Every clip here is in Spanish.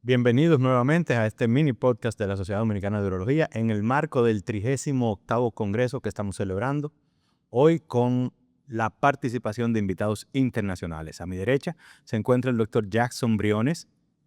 Bienvenidos nuevamente a este mini podcast de la Sociedad Dominicana de Urología en el marco del 38º Congreso que estamos celebrando hoy con la participación de invitados internacionales. A mi derecha se encuentra el doctor Jackson Briones,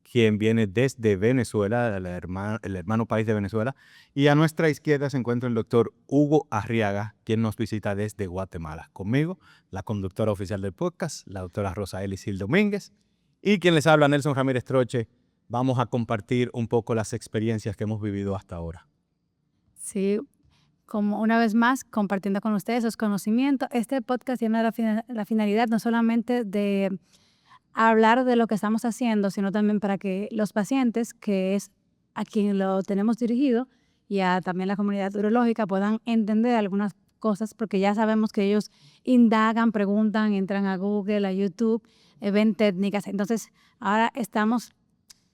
quien viene desde Venezuela, el hermano país de Venezuela, y a nuestra izquierda se encuentra el doctor Hugo Arriaga, quien nos visita desde Guatemala. Conmigo, la conductora oficial del podcast, la doctora Rosa Elisil Domínguez, y quien les habla, Nelson Ramírez Troche. Vamos a compartir un poco las experiencias que hemos vivido hasta ahora. Sí, como una vez más, compartiendo con ustedes esos conocimientos. Este podcast tiene la finalidad no solamente de hablar de lo que estamos haciendo, sino también para que los pacientes, que es a quien lo tenemos dirigido, y a también la comunidad urológica puedan entender algunas cosas, porque ya sabemos que ellos indagan, preguntan, entran a Google, a YouTube, ven técnicas. Entonces, ahora estamos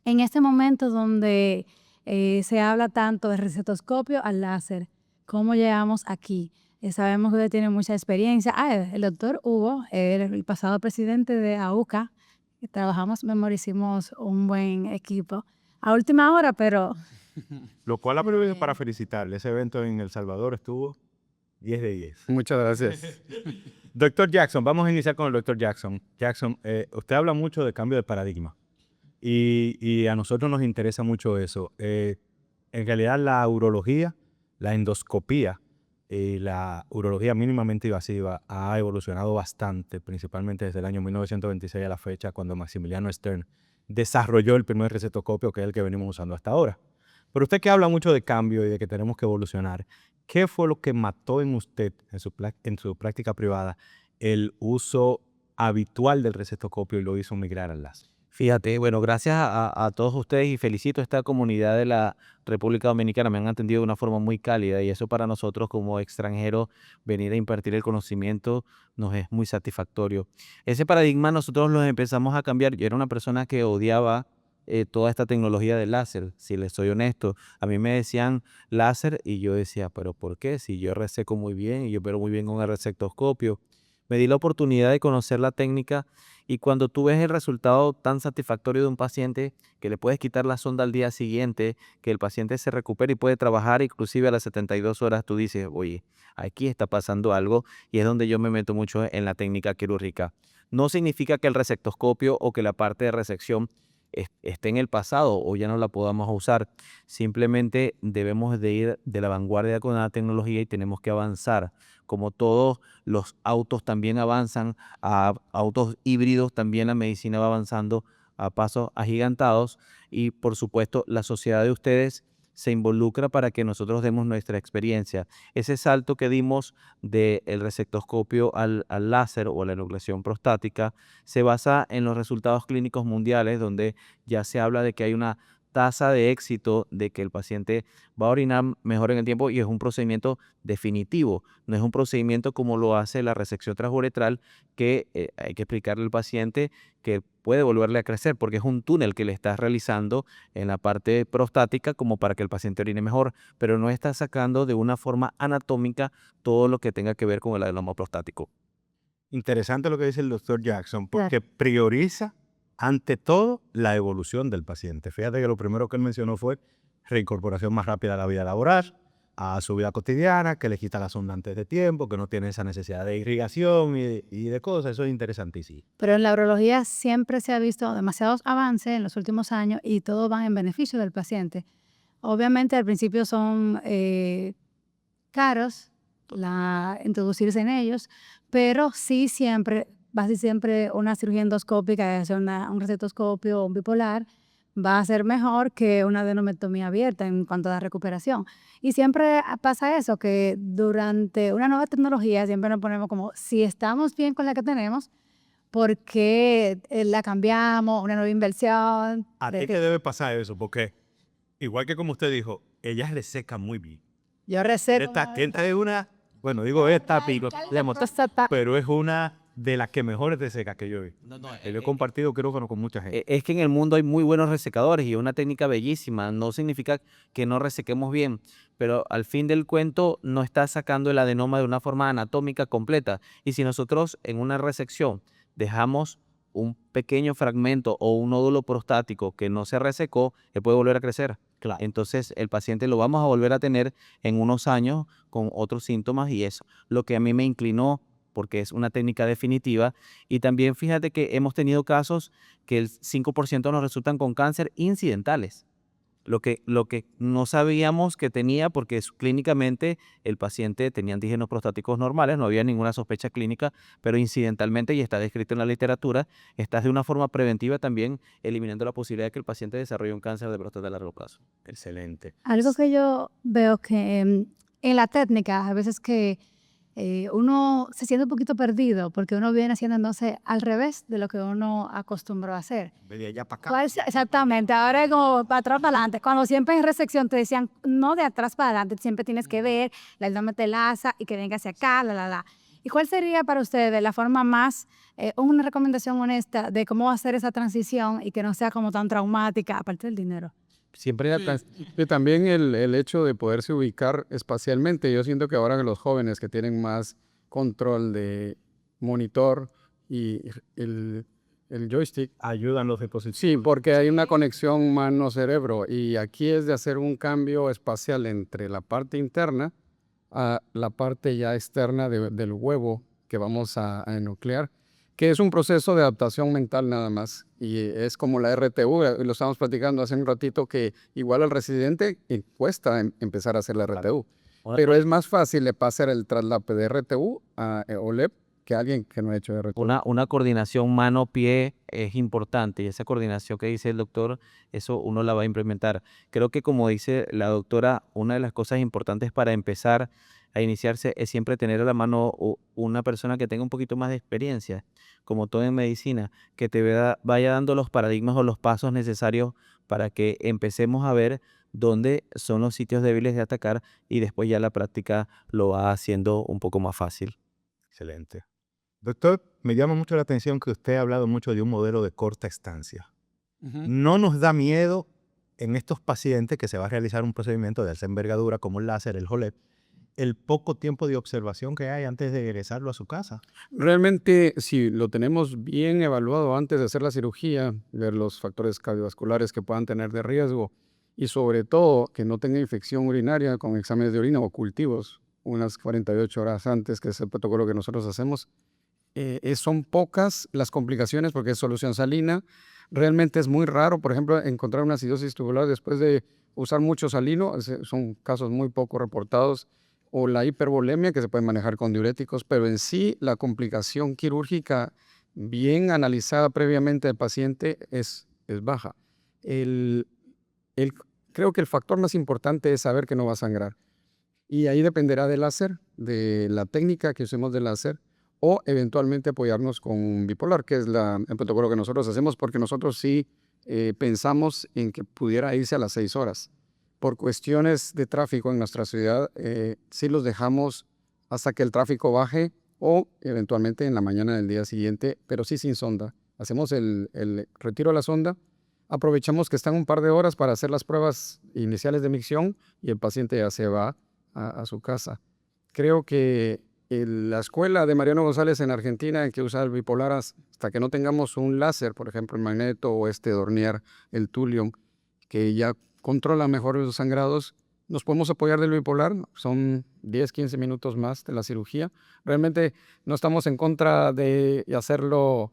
en este momento donde se habla tanto de recetoscopio al láser. ¿Cómo llegamos aquí? Sabemos que usted tiene mucha experiencia. El doctor Hugo, el pasado presidente de AUCA, que trabajamos, hicimos un buen equipo. A última hora, pero... Lo cual aprovecho para felicitarle. Ese evento en El Salvador estuvo 10 de 10. Muchas gracias. Doctor Jackson, vamos a iniciar con el doctor Jackson. Jackson, usted habla mucho de cambio de paradigma y a nosotros nos interesa mucho eso. En realidad la urología, la endoscopía y la urología mínimamente invasiva ha evolucionado bastante, principalmente desde el año 1926 a la fecha, cuando Maximiliano Stern desarrolló el primer recetoscopio, que es el que venimos usando hasta ahora. Pero usted que habla mucho de cambio y de que tenemos que evolucionar, ¿qué fue lo que mató en usted, en su práctica privada, el uso habitual del recetoscopio y lo hizo migrar al láser? Fíjate, bueno, gracias a todos ustedes y felicito a esta comunidad de la República Dominicana. Me han atendido de una forma muy cálida y eso para nosotros como extranjeros, venir a impartir el conocimiento nos es muy satisfactorio. Ese paradigma nosotros lo empezamos a cambiar. Yo era una persona que odiaba toda esta tecnología del láser, si les soy honesto. A mí me decían láser y yo decía, pero ¿por qué? Si yo reseco muy bien y yo opero muy bien con el resectoscopio. Me di la oportunidad de conocer la técnica y cuando tú ves el resultado tan satisfactorio de un paciente que le puedes quitar la sonda al día siguiente, que el paciente se recupere y puede trabajar inclusive a las 72 horas, tú dices, oye, aquí está pasando algo y es donde yo me meto mucho en la técnica quirúrgica. No significa que el resectoscopio o que la parte de resección esté en el pasado o ya no la podamos usar. Simplemente debemos de ir de la vanguardia con la tecnología y tenemos que avanzar. Como todos los autos también avanzan, a autos híbridos también la medicina va avanzando a pasos agigantados y por supuesto la sociedad de ustedes se involucra para que nosotros demos nuestra experiencia. Ese salto que dimos del resectoscopio al láser o a la enucleación prostática se basa en los resultados clínicos mundiales donde ya se habla de que hay una tasa de éxito de que el paciente va a orinar mejor en el tiempo y es un procedimiento definitivo, no es un procedimiento como lo hace la resección transuretral que hay que explicarle al paciente que puede volverle a crecer porque es un túnel que le estás realizando en la parte prostática como para que el paciente orine mejor, pero no está sacando de una forma anatómica todo lo que tenga que ver con el adenoma prostático. Interesante lo que dice el doctor Jackson, Claro. porque prioriza ante todo la evolución del paciente. Fíjate que lo primero que él mencionó fue reincorporación más rápida a la vida laboral, a su vida cotidiana, que le quita la sonda antes de tiempo, que no tiene esa necesidad de irrigación y de cosas. Eso es interesantísimo. Pero en la urología siempre se ha visto demasiados avances en los últimos años y todo va en beneficio del paciente. Obviamente al principio son caros introducirse en ellos, pero sí siempre, casi siempre una cirugía endoscópica, ya sea un recetoscopio o un bipolar, va a ser mejor que una adenomectomía abierta en cuanto a la recuperación. Y siempre pasa eso, que durante una nueva tecnología siempre nos ponemos como, si estamos bien con la que tenemos, ¿por qué la cambiamos? Una nueva inversión. ¿A ti te debe pasar eso? Porque, igual que como usted dijo, ella reseca muy bien. Yo receto. Esta es una, bueno, digo esta, pero es una de las que mejores reseca que yo he visto. Yo he compartido quirófano con mucha gente. Es que en el mundo hay muy buenos resecadores y una técnica bellísima. No significa que no resequemos bien, pero al fin del cuento no está sacando el adenoma de una forma anatómica completa. Y si nosotros en una resección dejamos un pequeño fragmento o un nódulo prostático que no se resecó, él puede volver a crecer. Claro. Entonces el paciente lo vamos a volver a tener en unos años con otros síntomas y eso lo que a mí me inclinó porque es una técnica definitiva. Y también fíjate que hemos tenido casos que el 5% nos resultan con cáncer incidentales. Lo que no sabíamos que tenía porque clínicamente el paciente tenía antígenos prostáticos normales, no había ninguna sospecha clínica, pero incidentalmente, y está descrito en la literatura, estás de una forma preventiva también eliminando la posibilidad de que el paciente desarrolle un cáncer de próstata a largo plazo. Excelente. Algo que yo veo que en la técnica, a veces que uno se siente un poquito perdido porque uno viene haciendo entonces al revés de lo que uno acostumbró a hacer. De allá para acá. Exactamente, ahora es como para atrás para adelante. Cuando siempre en resección te decían, no de atrás para adelante, siempre tienes que ver, la abdomen te laza y que venga hacia acá, la. ¿Y cuál sería para ustedes la forma más, una recomendación honesta de cómo hacer esa transición y que no sea como tan traumática, aparte del dinero? Siempre Y también el hecho de poderse ubicar espacialmente. Yo siento que ahora los jóvenes que tienen más control de monitor y el joystick, Ayudan los dispositivos. sí, porque hay una conexión mano-cerebro y aquí es de hacer un cambio espacial entre la parte interna a la parte ya externa del huevo que vamos a enuclear, que es un proceso de adaptación mental nada más. Y es como la RTU, lo estábamos platicando hace un ratito, que igual al residente cuesta empezar a hacer la RTU. Pero es más fácil le pasar el traslape de RTU a OLEP que a alguien que no ha hecho RTU. Una coordinación mano-pie es importante y esa coordinación que dice el doctor, eso uno la va a implementar. Creo que como dice la doctora, una de las cosas importantes para empezar a iniciarse es siempre tener a la mano una persona que tenga un poquito más de experiencia, como todo en medicina, que te vaya dando los paradigmas o los pasos necesarios para que empecemos a ver dónde son los sitios débiles de atacar y después ya la práctica lo va haciendo un poco más fácil. Excelente. Doctor, me llama mucho la atención que usted ha hablado mucho de un modelo de corta estancia. ¿No nos da miedo en estos pacientes que se va a realizar un procedimiento de alta envergadura como el láser, el HOLEP, el poco tiempo de observación que hay antes de regresarlo a su casa? Realmente, si lo tenemos bien evaluado antes de hacer la cirugía, ver los factores cardiovasculares que puedan tener de riesgo y sobre todo que no tenga infección urinaria con exámenes de orina o cultivos unas 48 horas antes, que es el protocolo que nosotros hacemos, son pocas las complicaciones porque es solución salina. Realmente es muy raro, por ejemplo, encontrar una acidosis tubular después de usar mucho salino. Son casos muy poco reportados. O la hipervolemia, que se puede manejar con diuréticos, pero en sí la complicación quirúrgica bien analizada previamente del paciente es baja. Creo que el factor más importante es saber que no va a sangrar. Y ahí dependerá del láser, de la técnica que usemos del láser, o eventualmente apoyarnos con un bipolar, que es el protocolo que nosotros hacemos, porque nosotros sí pensamos en que pudiera irse a las 6 horas. Por cuestiones de tráfico en nuestra ciudad, sí los dejamos hasta que el tráfico baje o eventualmente en la mañana del día siguiente, pero sí sin sonda. Hacemos el retiro de la sonda, aprovechamos que están un par de horas para hacer las pruebas iniciales de micción y el paciente ya se va a su casa. Creo que la escuela de Mariano González en Argentina, en que usa el bipolar hasta que no tengamos un láser, por ejemplo el magneto o Dornier, el Thulium, que ya controla mejor los sangrados, nos podemos apoyar del bipolar, son 10, 15 minutos más de la cirugía. Realmente no estamos en contra de hacerlo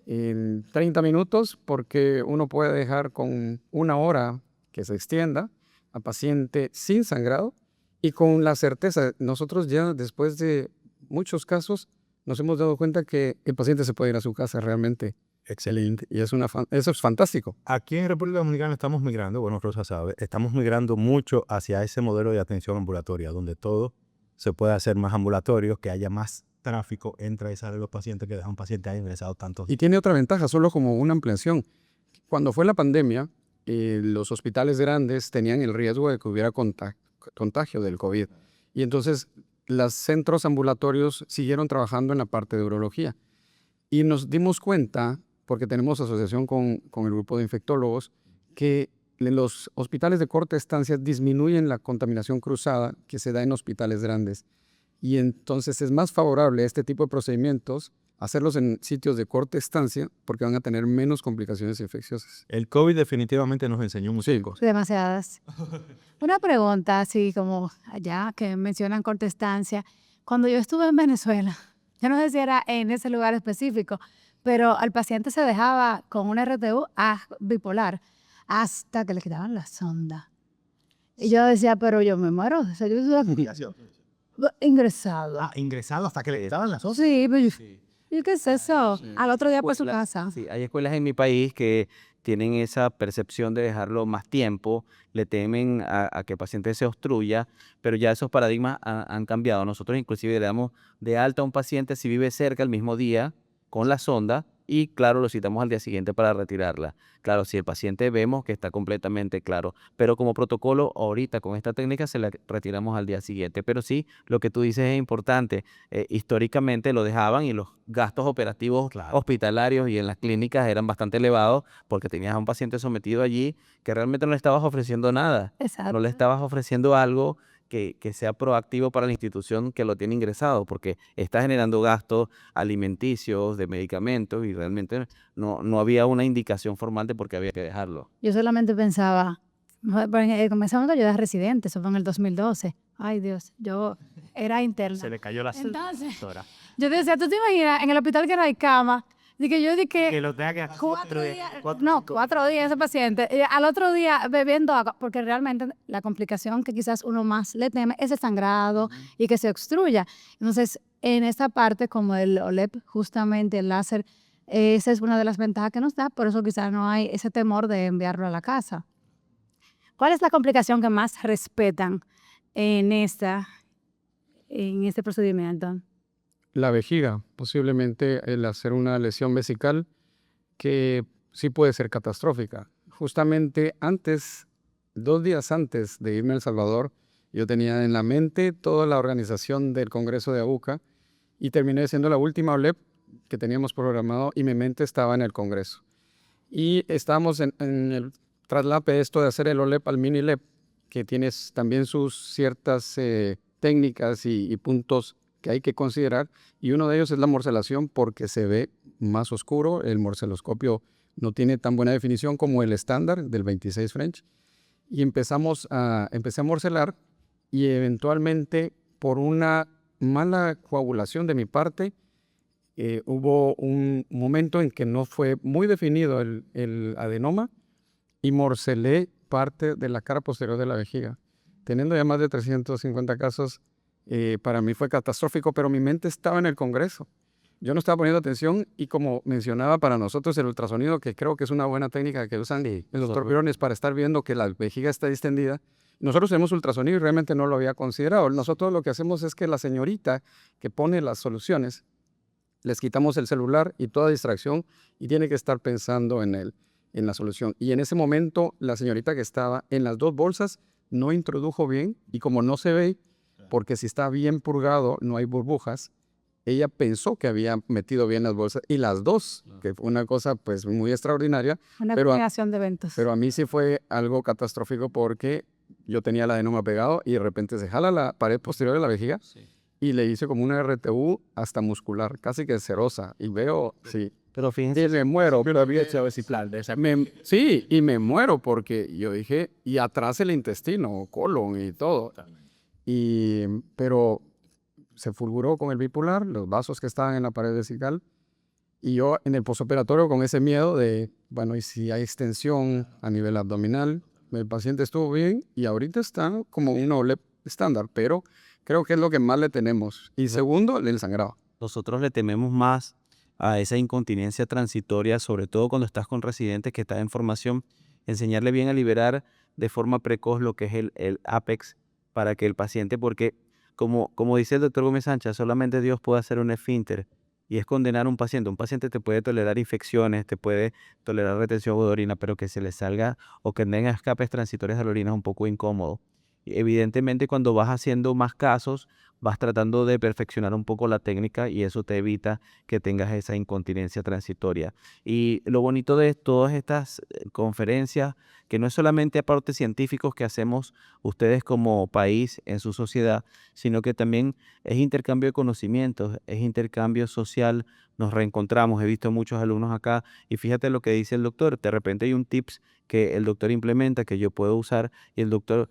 en 30 minutos porque uno puede dejar con 1 hora que se extienda al paciente sin sangrado y con la certeza. Nosotros ya después de muchos casos nos hemos dado cuenta que el paciente se puede ir a su casa realmente. Excelente. Y eso es fantástico. Aquí en República Dominicana estamos migrando, bueno, Rosa sabe, estamos migrando mucho hacia ese modelo de atención ambulatoria, donde todo se puede hacer más ambulatorio, que haya más tráfico, entra y sale los pacientes, que deja un paciente ahí ingresado tantos días. Y tiene otra ventaja, solo como una ampliación. Cuando fue la pandemia, los hospitales grandes tenían el riesgo de que hubiera contagio del COVID. Y entonces los centros ambulatorios siguieron trabajando en la parte de urología. Y nos dimos cuenta, porque tenemos asociación con el grupo de infectólogos, que los hospitales de corta estancia disminuyen la contaminación cruzada que se da en hospitales grandes. Y entonces es más favorable este tipo de procedimientos hacerlos en sitios de corta estancia porque van a tener menos complicaciones infecciosas. El COVID definitivamente nos enseñó muchas cosas. Demasiadas. Una pregunta, así como allá que mencionan corta estancia. Cuando yo estuve en Venezuela, yo no sé si era en ese lugar específico, pero al paciente se dejaba con una RTU bipolar hasta que le quitaban la sonda. Y yo decía, pero yo me muero. O sea, yo ingresado. Ingresado hasta que le estaban las cosas. Sí, pero ¿y qué es eso? Sí. Al otro día para su Escuelas- casa. Sí, hay escuelas en mi país que tienen esa percepción de dejarlo más tiempo, le temen a que el paciente se obstruya, pero ya esos paradigmas han cambiado. Nosotros inclusive le damos de alta a un paciente si vive cerca el mismo día con la sonda y claro, lo citamos al día siguiente para retirarla. Claro, si el paciente vemos que está completamente claro, pero como protocolo ahorita con esta técnica se la retiramos al día siguiente. Pero sí, lo que tú dices es importante. Históricamente lo dejaban y los gastos operativos Claro. hospitalarios y en las clínicas eran bastante elevados porque tenías a un paciente sometido allí que realmente no le estabas ofreciendo nada. Exacto. No le estabas ofreciendo algo que sea proactivo para la institución que lo tiene ingresado, porque está generando gastos alimenticios, de medicamentos, y realmente no había una indicación formal de por qué había que dejarlo. Yo solamente pensaba, comenzamos a ayudar a residentes, eso fue en el 2012. Ay, Dios, yo era interna. Se le cayó la Entonces, doctora. yo decía, ¿tú te imaginas en el hospital que no hay cama? Yo di que lo tenga que 4 días, 4 días ese paciente, y al otro día bebiendo agua, porque realmente la complicación que quizás uno más le teme es el sangrado y que se obstruya. Entonces, en esta parte, como el OLEP, justamente el láser, esa es una de las ventajas que nos da, por eso quizás no hay ese temor de enviarlo a la casa. ¿Cuál es la complicación que más respetan en este procedimiento? La vejiga, posiblemente el hacer una lesión vesical que sí puede ser catastrófica. Justamente 2 días antes de irme a El Salvador, yo tenía en la mente toda la organización del Congreso de ABUCA y terminé siendo la última OLEP que teníamos programado y mi mente estaba en el Congreso. Y estábamos en el traslape esto de hacer el OLEP al mini LEP, que tiene también sus ciertas técnicas y puntos que hay que considerar, y uno de ellos es la morcelación porque se ve más oscuro, el morceloscopio no tiene tan buena definición como el estándar del 26 French, y empecé a morcelar y eventualmente por una mala coagulación de mi parte, hubo un momento en que no fue muy definido el adenoma y morcelé parte de la cara posterior de la vejiga. Teniendo ya más de 350 casos, para mí fue catastrófico, pero mi mente estaba en el Congreso. Yo no estaba poniendo atención y como mencionaba para nosotros el ultrasonido, que creo que es una buena técnica que usan el doctor Pirones para estar viendo que la vejiga está distendida, nosotros tenemos ultrasonido y realmente no lo había considerado. Nosotros lo que hacemos es que la señorita que pone las soluciones, les quitamos el celular y toda distracción y tiene que estar pensando en la solución. Y en ese momento la señorita que estaba en las 2 bolsas no introdujo bien y como no se ve, porque si está bien purgado no hay burbujas, ella pensó que había metido bien las bolsas y las 2, que fue una cosa pues muy extraordinaria. Una Pero combinación de eventos. Pero a mí sí fue algo catastrófico porque yo tenía el adenoma pegado y de repente se jala la pared posterior de la vejiga y le hice como una RTU hasta muscular, casi que serosa. Y veo, sí. Pero fíjense, Y me muero. Sí, y me muero porque yo dije, y atrás el intestino, colon y todo. Pero se fulguró con el bipolar, los vasos que estaban en la pared vesical, y yo en el posoperatorio con ese miedo de, bueno, y si hay extensión a nivel abdominal, el paciente estuvo bien y ahorita está como un OLEP estándar, pero creo que es lo que más le tenemos. Y segundo, el sangrado. nosotros le tememos más a esa incontinencia transitoria, sobre todo cuando estás con residentes que están en formación, enseñarle bien a liberar de forma precoz lo que es el APEX para que el paciente, porque como dice el doctor Gómez Sánchez, solamente Dios puede hacer un esfínter y es condenar a un paciente. Un paciente te puede tolerar infecciones, te puede tolerar retención de orina, pero que se le salga o que tenga escapes transitorios de la orina es un poco incómodo. Y evidentemente cuando vas haciendo más casos, vas tratando de perfeccionar un poco la técnica y eso te evita que tengas esa incontinencia transitoria. Y lo bonito de todas estas conferencias, que no es solamente aparte científicos que hacemos ustedes como país en su sociedad, sino que también es intercambio de conocimientos, es intercambio social, nos reencontramos, he visto muchos alumnos acá y fíjate lo que dice el doctor, de repente hay un tips que el doctor implementa que yo puedo usar y el doctor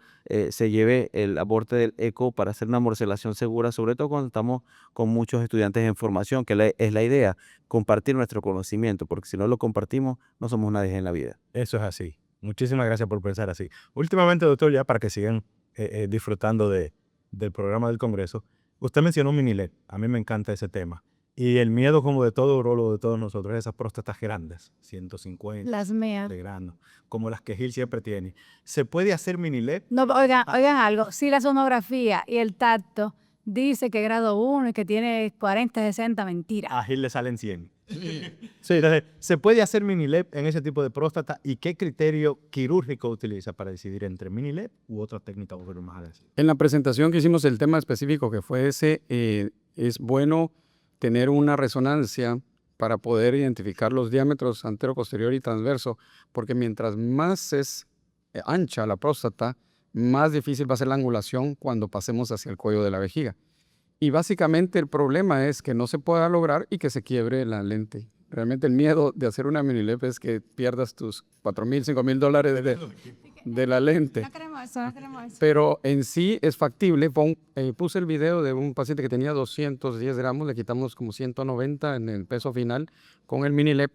se lleve el aporte del eco para hacer una morcelación segura, sobre todo cuando estamos con muchos estudiantes en formación, que es la idea, compartir nuestro conocimiento, porque si no lo compartimos no somos nadie en la vida. Eso es así. Muchísimas gracias por pensar así. Últimamente, doctor, ya para que sigan disfrutando del programa del Congreso, usted mencionó Minilet. A mí me encanta ese tema. Y el miedo como de todo urologo, de todos nosotros, es esas próstatas grandes, 150 Las mías. de grano, como las que Gil siempre tiene. ¿Se puede hacer Minilet? No, oigan algo, si la sonografía y el tacto dice que grado 1 y que tiene 40, 60, mentira. A Gil le salen 100. Sí, entonces, ¿se puede hacer Minilep en ese tipo de próstata? ¿Y qué criterio quirúrgico utiliza para decidir entre Minilep u otra técnica? En la presentación que hicimos, el tema específico que fue ese, es bueno tener una resonancia para poder identificar los diámetros antero, posterior y transverso, porque mientras más es ancha la próstata, más difícil va a ser la angulación cuando pasemos hacia el cuello de la vejiga. Y básicamente el problema es que no se pueda lograr y que se quiebre la lente. Realmente el miedo de hacer una Minilep es que pierdas tus $4,000, $5,000 de la lente. No queremos eso, no queremos eso. Pero en sí es factible. Puse el video de un paciente que tenía 210 gramos, le quitamos como 190 en el peso final con el Minilep.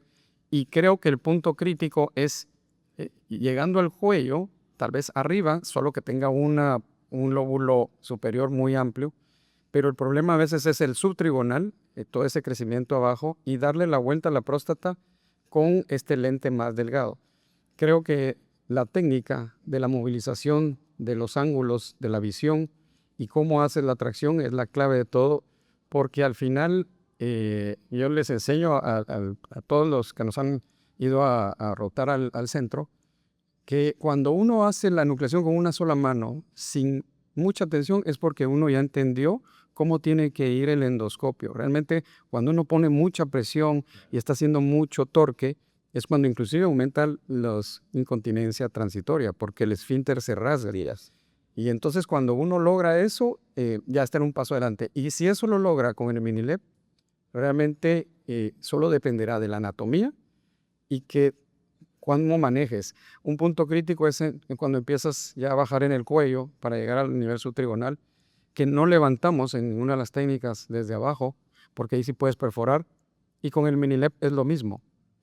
Y creo que el punto crítico es llegando al cuello, tal vez arriba, solo que tenga un lóbulo superior muy amplio. Pero el problema a veces es el subtrigonal, todo ese crecimiento abajo, y darle la vuelta a la próstata con este lente más delgado. Creo que la técnica de la movilización de los ángulos de la visión y cómo haces la tracción es la clave de todo, porque al final yo les enseño a todos los que nos han ido a rotar al centro, que cuando uno hace la nucleación con una sola mano, sin mucha tensión, es porque uno ya entendió cómo tiene que ir el endoscopio. Realmente, cuando uno pone mucha presión y está haciendo mucho torque, es cuando inclusive aumenta la incontinencia transitoria, porque el esfínter se rasga. Y entonces, cuando uno logra eso, ya está en un paso adelante. Y si eso lo logra con el Minilep, realmente solo dependerá de la anatomía y que cuando manejes. Un punto crítico es cuando empiezas ya a bajar en el cuello para llegar al nivel subtrigonal, que no levantamos en ninguna de las técnicas desde abajo, porque ahí sí puedes perforar, y con el Minilep es lo mismo.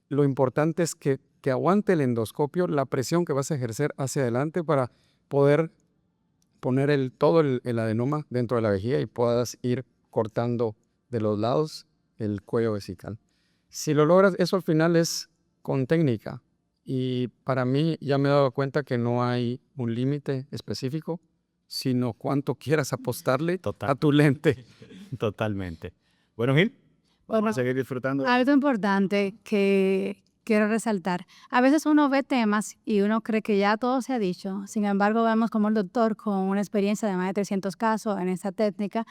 Lo importante es que aguante el endoscopio, la presión que vas a ejercer hacia adelante para poder poner todo el adenoma dentro de la vejiga y puedas ir cortando de los lados el cuello vesical. Si lo logras, eso al final es con técnica. Y para mí ya me he dado cuenta que no hay un límite específico, sino cuánto quieras apostarle a tu lente. Totalmente. Bueno, Gil, vamos Bueno, a seguir disfrutando. algo importante que quiero resaltar. A veces uno ve temas y uno cree que ya todo se ha dicho. Sin embargo, vemos como el doctor, con una experiencia de más de 300 casos en esta técnica,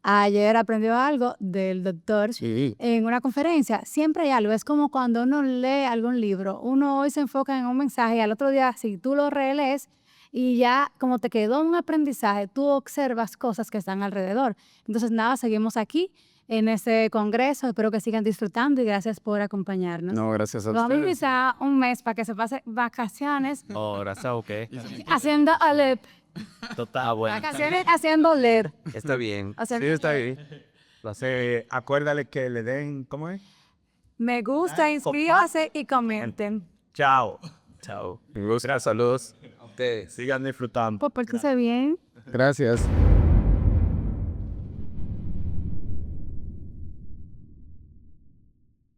ayer aprendió algo del doctor Sí. en una conferencia. Siempre hay algo. Es como cuando uno lee algún libro. Uno hoy se enfoca en un mensaje y al otro día, si tú lo relees y ya como te quedó un aprendizaje, tú observas cosas que están alrededor. Entonces, nada, seguimos aquí en este congreso. Espero que sigan disfrutando y gracias por acompañarnos. No, gracias a Vamos a ustedes. invitar un mes para que se pase vacaciones Oh, gracias, ok. haciendo LEP. Total, bueno. Vacaciones haciendo LEP. Está bien. O sea, Sí, está bien. Acuérdale que le den, ¿cómo es? me gusta, inscríbase y comenten. Chao. Chao. Un gusto. Gracias, saludos. A ustedes. Sigan disfrutando. Pues pórtense bien. Gracias.